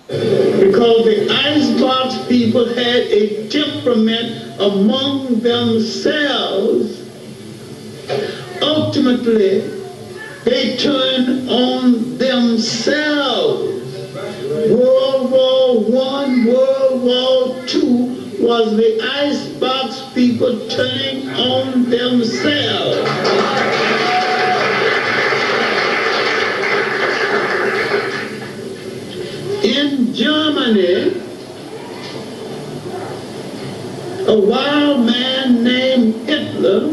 Because the icebox people had a temperament among themselves. Ultimately, they turned on themselves. World War I, World War II was the icebox people turning on themselves. In Germany, a wild man named Hitler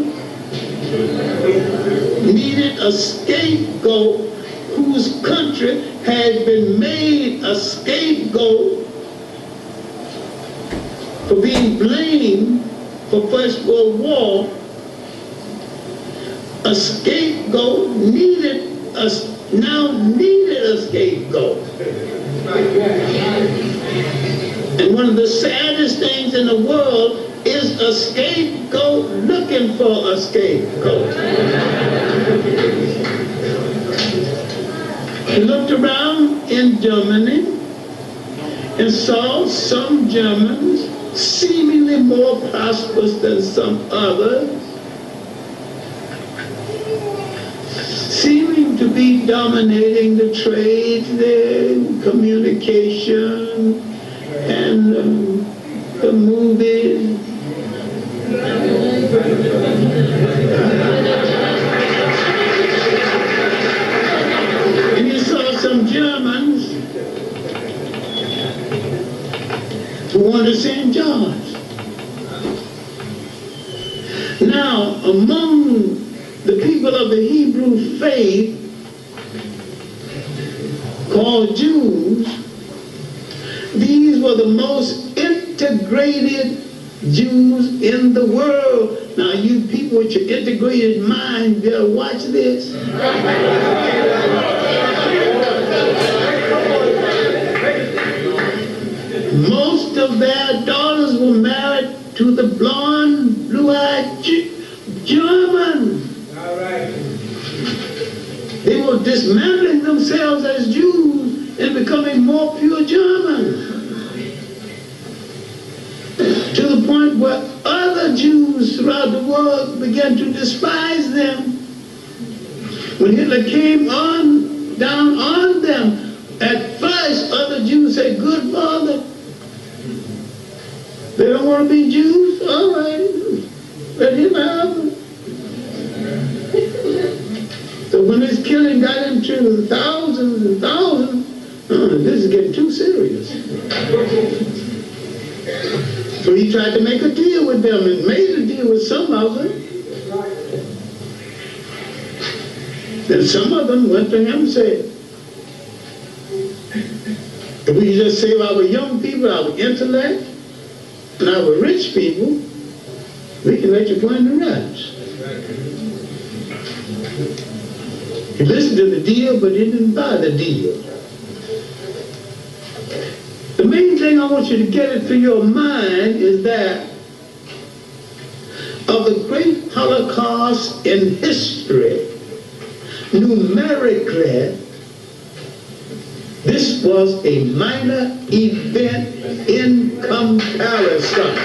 needed a scapegoat whose country had been made a scapegoat for being blamed for First World War. A scapegoat now needed a scapegoat. And one of the saddest things in the world is a scapegoat looking for a scapegoat. He looked around in Germany and saw some Germans seemingly more prosperous than some others, seeming to be dominating the trades there, communication, and the movies. And you saw some Germans who wanted to St. George. Now, among the people of the Hebrew faith called Jews, these were the most integrated Jews in the world. Now, you people with your integrated mind, better watch this. Most of their daughters were married to the blonde, blue-eyed German. They were dismantling themselves as Jews and becoming more pure Germans. To the point where other Jews throughout the world began to despise them. When Hitler came down on them, at first other Jews said, "Good Father, they don't want to be Jews? All right, let him have them." So when this killing got into thousands and thousands, this is getting too serious. So he tried to make a deal with them and made a deal with some of them. Then some of them went to him and said, "If we just save our young people, our intellect, and our rich people, we can let you join the rest." He listened to the deal, but he didn't buy the deal. The main thing I want you to get into your mind is that of the great Holocaust in history, numerically, this was a minor event in comparison.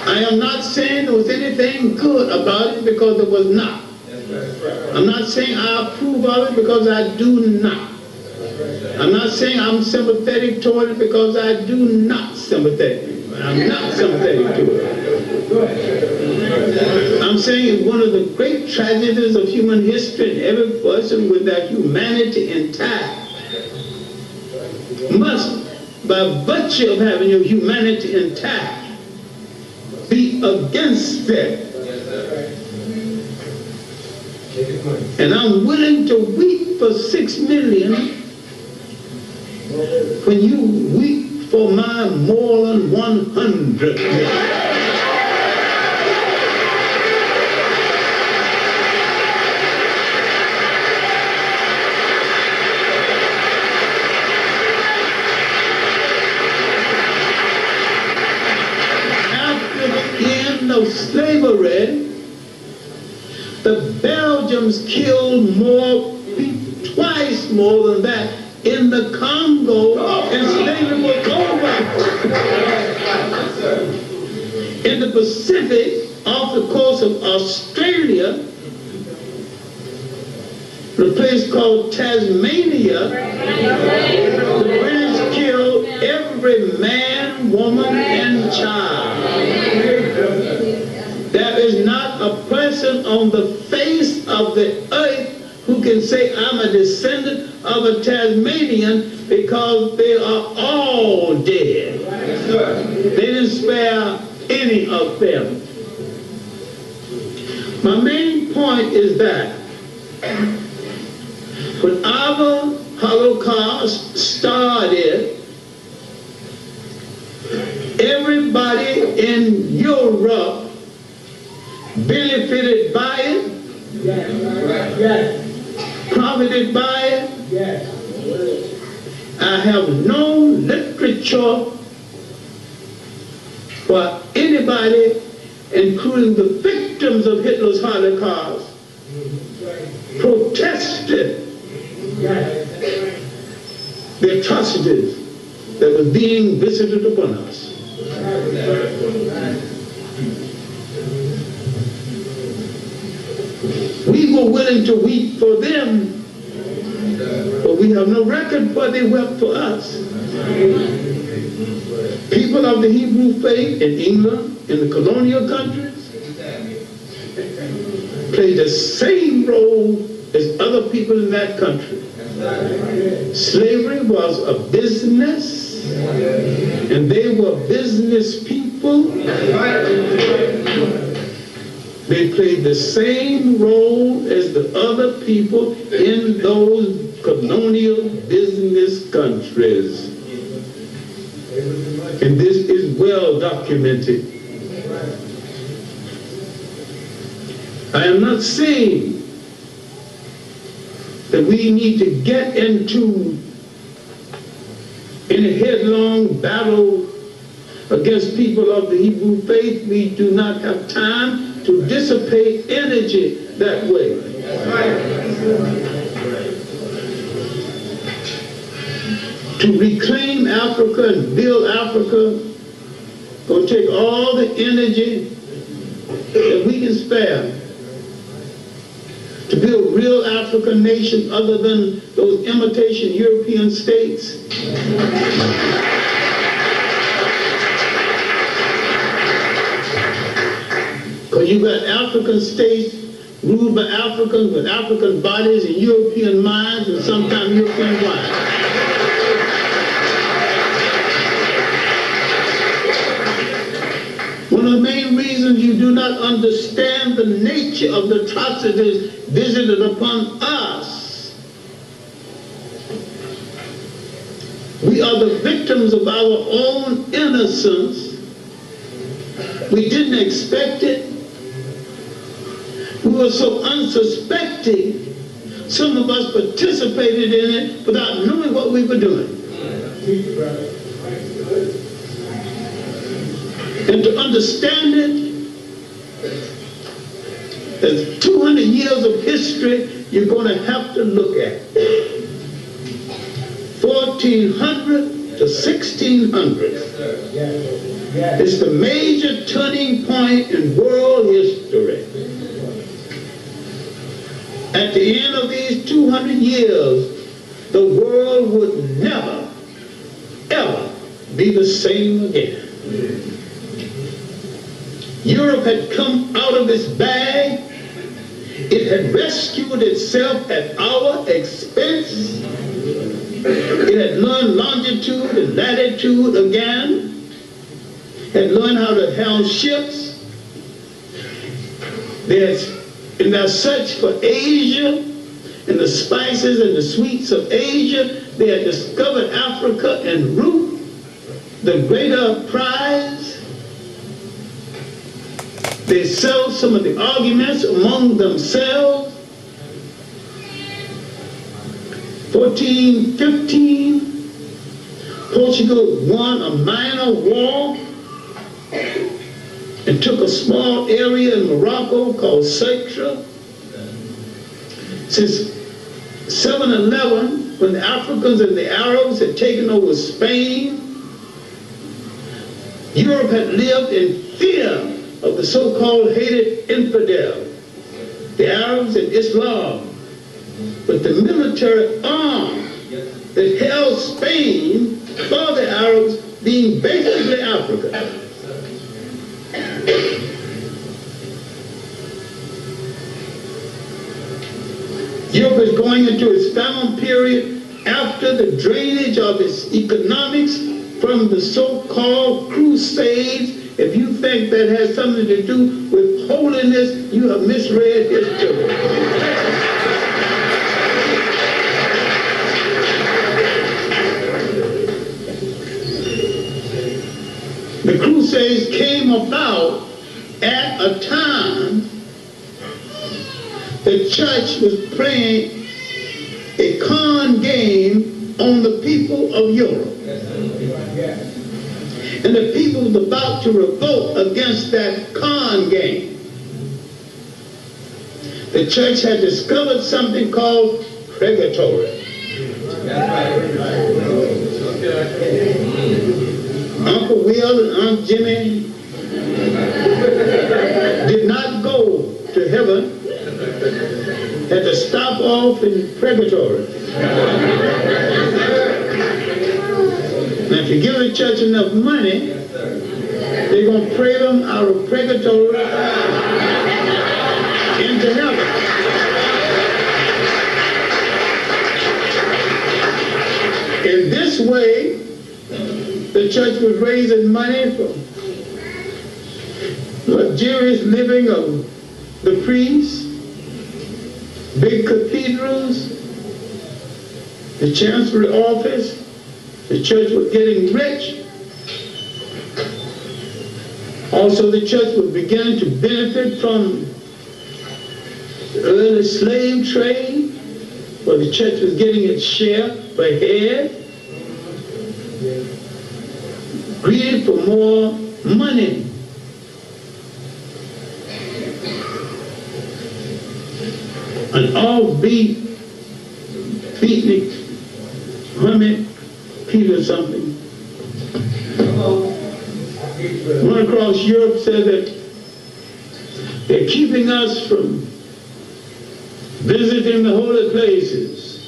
I am not saying there was anything good about it, because there was not. I'm not saying I approve of it, because I do not. I'm not saying I'm sympathetic toward it, because I do not sympathetic. I'm not sympathetic to it. I'm saying it's one of the great tragedies of human history, and every person with their humanity intact must, by virtue of having your humanity intact, be against it. And I'm willing to weep for 6 million when you weep for my more than 100 million. After the end of slavery, The Belgians killed twice more than that in the Congo, and slavery was over. In the Pacific, off the coast of Australia, the place called Tasmania, the British killed every man, woman, and child. There is not a person on the face of the earth who can say, I'm a descendant of a Tasmanian, because they are all dead. They didn't spare any of them. My main point is that when our Holocaust started, everybody in Europe benefited by it, profited by it. I have no literature for anybody, including the victims of Hitler's Holocaust, protested the atrocities that were being visited upon us. We were willing to weep for them, but we have no record what they wept for us. People of the Hebrew faith in England, in the colonial countries, played the same role as other people in that country. Slavery was a business, and they were business people. They played the same role as the other people in those colonial business countries. And this is well documented. I am not saying that we need to get into a headlong battle against people of the Hebrew faith. We do not have time to dissipate energy that way. To reclaim Africa and build Africa will take all the energy that we can spare to build real African nation other than those imitation European states. Because you got African states ruled by Africans with African bodies and European minds and sometimes European wives. One of the main reasons you do not understand the nature of the atrocities visited upon us, we are the victims of our own innocence. We didn't expect it. We were so unsuspecting, some of us participated in it without knowing what we were doing. And to understand it, there's 200 years of history you're going to have to look at. 1400 to 1600. It's the major turning point in world history. At the end of these 200 years, the world would never, ever be the same again. Europe had come out of its bag. It had rescued itself at our expense. It had learned longitude and latitude again. Had learned how to helm ships. In their search for Asia and the spices and the sweets of Asia, they had discovered Africa en route, the greater prize. They settled some of the arguments among themselves. 1415, Portugal won a minor war and took a small area in Morocco called Sactra. Since 7/11, when the Africans and the Arabs had taken over Spain, Europe had lived in fear of the so-called hated infidel, the Arabs and Islam. But the military arm that held Spain for the Arabs being basically Africa. Europe is going into its famine period after the drainage of its economics from the so-called Crusades. If you think that has something to do with holiness, you have misread history. The Crusades came about at a time the church was playing a con game on the people of Europe. And the people was about to revolt against that con game. The church had discovered something called purgatory. Uncle Will and Aunt Jimmy did not go to heaven, had to stop off in purgatory. Now, if you give the church enough money, they're going to pray them out of purgatory into heaven. In this way, the church was raising money for luxurious living of the priests, big cathedrals, the chancellery office. The church was getting rich. Also, the church was beginning to benefit from the early slave trade, where the church was getting its share per head. Greedy for more money. An offbeat, beatnik, humming, Peter something. One across Europe said that they're keeping us from visiting the holy places,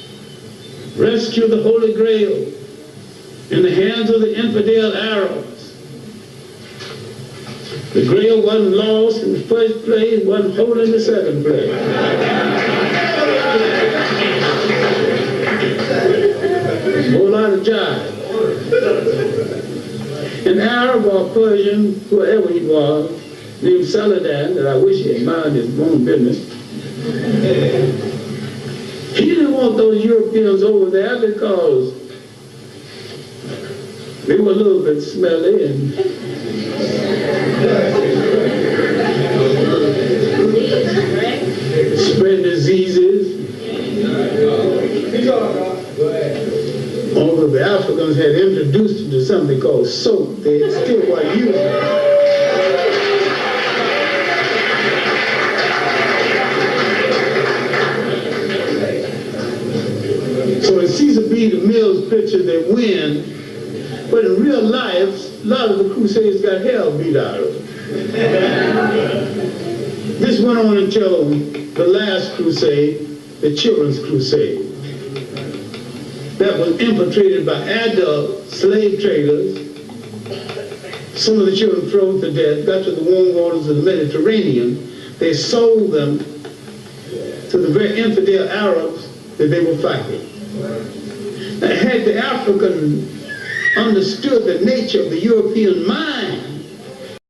rescue the Holy Grail in the hands of the infidel Arabs. The Grail wasn't lost in the first place, wasn't holy in the second place. A whole lot of jive. An Arab or Persian, whoever he was, named Saladin, that I wish he had minded his own business, he didn't want those Europeans over there because they were a little bit smelly and spread diseases. Although the Africans had introduced them to something called soap, they still weren't using it. So in Caesar B. DeMille's picture, they win, but in real life, a lot of the Crusades got hell beat out of them. This went on until the last crusade, the Children's Crusade, that was infiltrated by adult slave traders. Some of the children froze to death, got to the warm waters of the Mediterranean. They sold them to the very infidel Arabs that they were fighting. Now, had the African understood the nature of the European mind,